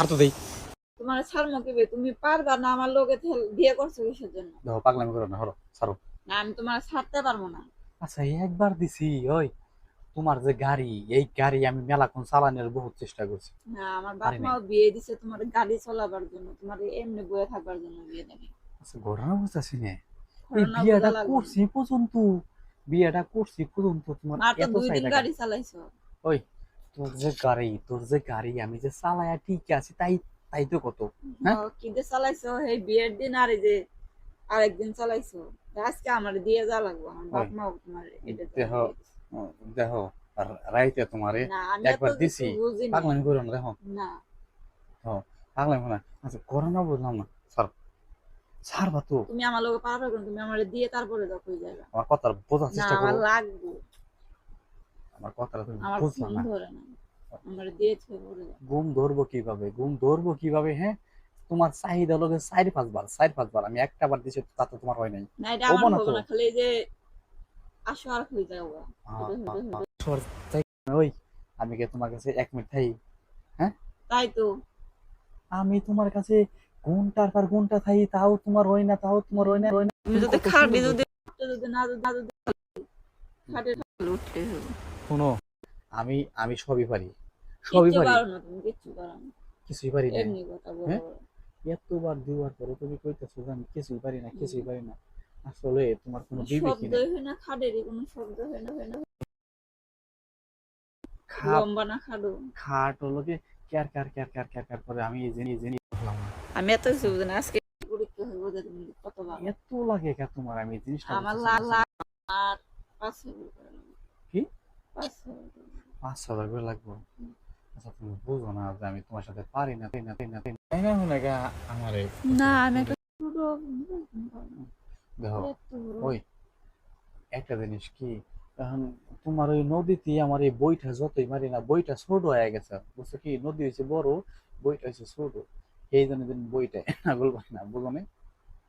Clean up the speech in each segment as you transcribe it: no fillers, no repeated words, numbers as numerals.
ছাড় তো দেই। তোমার ছাড়মো কিবে? তুমি পারবা না আমার লোকে বিয়ে করছো কিসের জন্য? দেখো পাগলামি করো না, হরো ছাড়ো। না আমি তোমার ছাড়তে পারবো না। আচ্ছা একবার দিছি ওই, তোমার যে গাড়ি, এই গাড়ি আমি মেলাক্ষণ চালানোর বহুত চেষ্টা করছি, না আমার বাপ পারি নাই। মাও বিয়ে দিছে তোমার গাড়ি চালাবার জন্য, তোমার এমনি বয়ে থাকবার জন্য বিয়ে দেয়নি। আচ্ছা ঘটনা বুঝতেছি না, এই ঘটনা বোঝা বিয়েটা লাগবে না। করছি পর্যন্ত, বিয়েটা করছি পর্যন্ত তোমার মাত্র এত 2 দিন চাহিদা কেন? গাড়ি চালাইছো। ওই তোর যে গাড়ি আমি যে চালায়া ঠিক আছি, তাই তাই তো কত। হ্যাঁ কি দিয়ে চালাইছো এই বিয়ের দিন, আর এই যে আরেকদিন চালাইছো। আজকে আমার দিয়ে যা লাগবে, আমার ওই বাপ মাও তোমার এটা তোমার দেহ, বিয়ে দিছে। দেহ রাইতে তোমারে না আমি এত একবার কিছু দিছি, বুঝি না। পাগলামি করো না দেখো। না হ্যাঁ পাগলামি না। আচ্ছা করোনা বুঝলাম না, ছাড়, ছাড়বা তো। তুমি আমার লোকে পারবে না, তুমি আমার দিয়ে তারপরে যাও কই যাবে। আমার কথা বোঝার না চেষ্টা আমার করো, লাগবে। আমার কথাটা তুমি আমার বুঝলা ঘুম না। ধরে না, আমার দিয়ে ছুঁয়ে পড়ে যাও। ঘুম ধরবো কিভাবে, ঘুম ধরবো কিভাবে? হ্যাঁ তোমার চাহিদা লোকে 4-5 বার আমি একটা বার দিছি, তাতে তোমার হয় নাই। না এটা হবো আমার না হবে তো। না, খালি এই যে আসো আর খালি যাও গা। আহ, হেঁটে হেঁটে আহ, হেঁটে। সর যাই। ওই আমি কি তোমার কাছে 1 মিনিট থাই? হ্যাঁ তাই তো। আমি তোমার কাছে ঘন্টার পর ঘন্টা থাই, তাও তোমার হয় না, তাও তোমার হয় না, হয় না। তুমি তুমি যদি কত খাটে সুন্দর যদি বলছো। যদি না যদি খাটে উঠতে হবে। শোনো, আমি আমি সবই পারি, সবই কিচ্ছু পারি, পারো না, তুমি কিচ্ছু পারো না। কিছুই পারি না। এমনি কথা বলো হ্যাঁ বলো। এতবার দেওয়ার পরে তুমি কইতেছো যে আমি কিছুই পারি না, কিছুই পারি না। আসলে তোমার কোনো বিবেকই নেই। শব্দই হয় না, খাটেরই কোনো শব্দ হয় না। খাট, লম্বা না খাটো। খাট হলো কি car car car car car car করে, আমি এই জিনিস বললাম না। আমি এত কিছু আচ্ছা বুঝি না, আজকে পরীক্ষা হইব যে তুমি কত ভালো। এত লাগে কে তোমার, আমি এই জিনিসটা আমার বুঝতেছি না। লাল আর 5 ছবি করে নেবো। কি 5 ছবি করে নেবো। 5,000 করে লাগবে? আচ্ছা তুমি বুঝো না যে আমি তোমার সাথে পারি না, তাই না, তাই না, তাই না, তাই না, মনে গা আমারে না আমি একটা ছোট দেখো। এত বড়। ওই একটা জিনিস কি, এখন তোমার ওই নদীতে আমার এই বইটা যতই মারি না, বইটা ছোট হয়ে গেছে, বুঝছো কি, নদী হয়েছে বড়, বইটা হয়েছে ছোট, এই জন্য দিন বইটা না বলবা না, বুঝো না?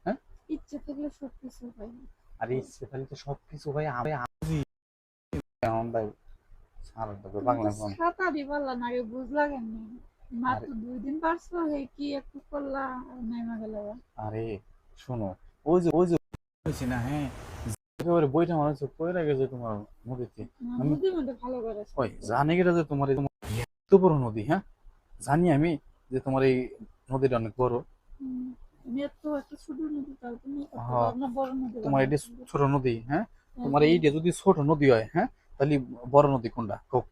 হ্যাঁ ইচ্ছে থাকলে সবকিছু হয় না। আর ইচ্ছে খালি তো সবকিছু ভাই আমি বুঝি কেমন ভাই, সারা তুমি তো বাংলা ফোন। সাঁতারই পারলা না, আগে বুঝলা কেমনি? আর মাত্র 2 দিন পারছো, হে কি একটু করলা আর নেমে গেল। আরে শোনো, ওই যে বলছি না, হ্যাঁ একেবারে বইটা মনে হচ্ছে পড়ে গেছে তোমার নদীতে। আমি বুদ্ধি মধ্যে ভালো করেছে। ওই জানি গেটা যে তোমার এই তোমার এত বড় নদী, হ্যাঁ জানি আমি যে তোমার এই নদীটা অনেক বড়। তুমি এত একটা ছোট নদী, তাও তুমি কত হ্যাঁ বড় না বড় নদী তোমার এটা বানাইছো। ছোট নদী, হ্যাঁ তোমার তাহলে এইটা যদি ছোট নদী হয়, হ্যাঁ তাহলে বড় নদী কোনটা কও?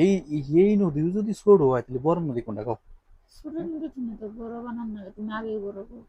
এই এই নদী যদি ছোট হয় তাহলে বড় নদী কোনটা কও? ছোট নদী তুমি তো বড় বানান না, তুমি আগে বড় করো।